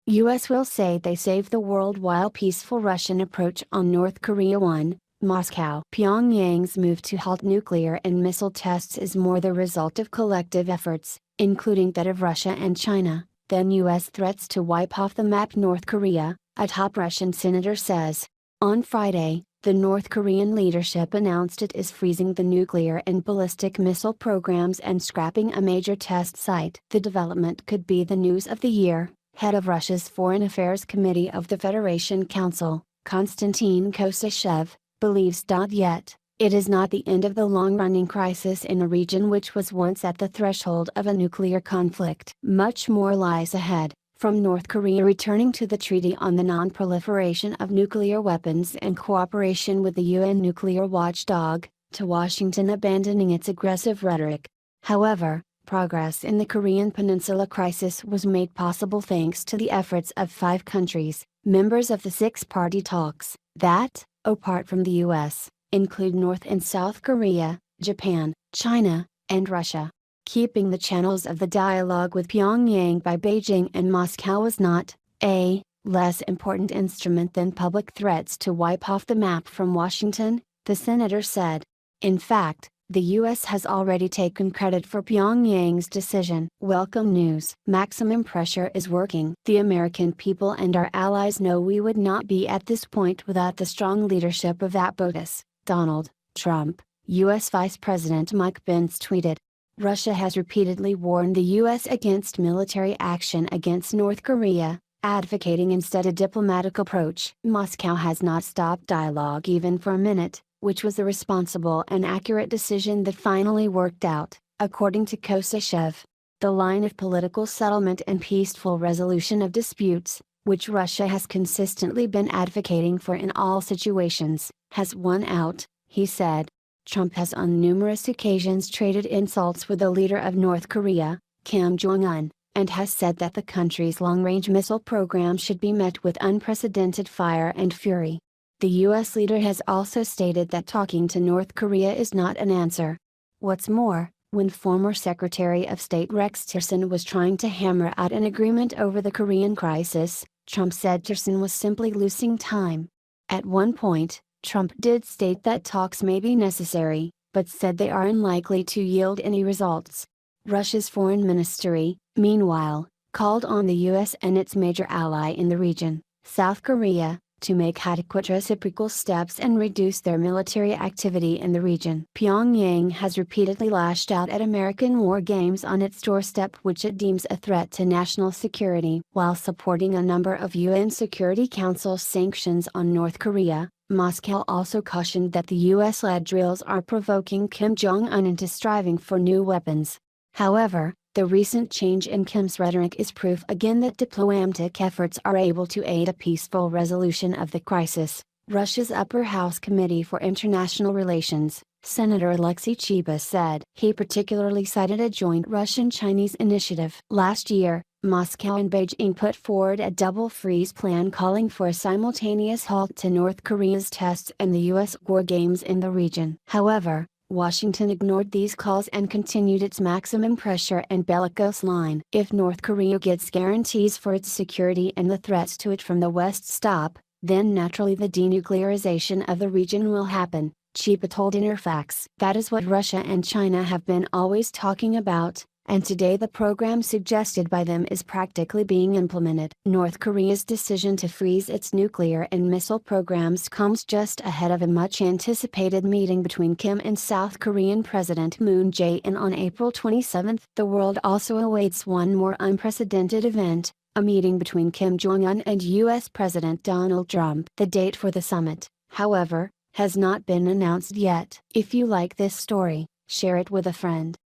US will say they saved the world while peaceful Russian approach on North Korea won. Moscow. Pyongyang's move to halt nuclear and missile tests is more the result of collective efforts, including that of Russia and China, than US threats to wipe off the map North Korea, a top Russian senator says. On Friday, the North Korean leadership announced it is freezing the nuclear and ballistic missile programs and scrapping a major test site. The development could be the news of the year, head of Russia's Foreign Affairs Committee of the Federation Council, Konstantin Kosachev, believes. Yet, it is not the end of the long-running crisis in a region which was once at the threshold of a nuclear conflict. Much more lies ahead, from North Korea returning to the Treaty on the Non-Proliferation of Nuclear Weapons and cooperation with the UN nuclear watchdog, to Washington abandoning its aggressive rhetoric. However, progress in the Korean Peninsula crisis was made possible thanks to the efforts of 5 countries, members of the Six-Party Talks, that, apart from the US, include North and South Korea, Japan, China, and Russia. Keeping the channels of the dialogue with Pyongyang by Beijing and Moscow is not a less important instrument than public threats to wipe off the map from Washington, the senator said. In fact, the US has already taken credit for Pyongyang's decision. Welcome news. Maximum pressure is working. The American people and our allies know we would not be at this point without the strong leadership of that bogus, Donald Trump, US Vice President Mike Pence tweeted. Russia has repeatedly warned the US against military action against North Korea, advocating instead a diplomatic approach. Moscow has not stopped dialogue even for a minute, which was the responsible and accurate decision that finally worked out, according to Kosachev. The line of political settlement and peaceful resolution of disputes, which Russia has consistently been advocating for in all situations, has won out, he said. Trump has on numerous occasions traded insults with the leader of North Korea, Kim Jong-un, and has said that the country's long-range missile program should be met with unprecedented fire and fury. The US leader has also stated that talking to North Korea is not an answer. What's more, when former Secretary of State Rex Tillerson was trying to hammer out an agreement over the Korean crisis, Trump said Tillerson was simply losing time. At one point, Trump did state that talks may be necessary, but said they are unlikely to yield any results. Russia's foreign ministry, meanwhile, called on the US and its major ally in the region, South Korea, to make adequate reciprocal steps and reduce their military activity in the region. Pyongyang has repeatedly lashed out at American war games on its doorstep, which it deems a threat to national security. While supporting a number of UN Security Council sanctions on North Korea, Moscow also cautioned that the US-led drills are provoking Kim Jong-un into striving for new weapons. However, the recent change in Kim's rhetoric is proof again that diplomatic efforts are able to aid a peaceful resolution of the crisis. Russia's Upper House Committee for International Relations, Senator Alexei Chibas said. He particularly cited a joint Russian-Chinese initiative. Last year, Moscow and Beijing put forward a double freeze plan calling for a simultaneous halt to North Korea's tests and the US war games in the region. However, Washington ignored these calls and continued its maximum pressure and bellicose line. If North Korea gets guarantees for its security and the threats to it from the West stop, then naturally the denuclearization of the region will happen, Chiba told Interfax. That is what Russia and China have been always talking about, and today the program suggested by them is practically being implemented. North Korea's decision to freeze its nuclear and missile programs comes just ahead of a much-anticipated meeting between Kim and South Korean President Moon Jae-in on April 27. The world also awaits one more unprecedented event, a meeting between Kim Jong-un and US President Donald Trump. The date for the summit, however, has not been announced yet. If you like this story, share it with a friend.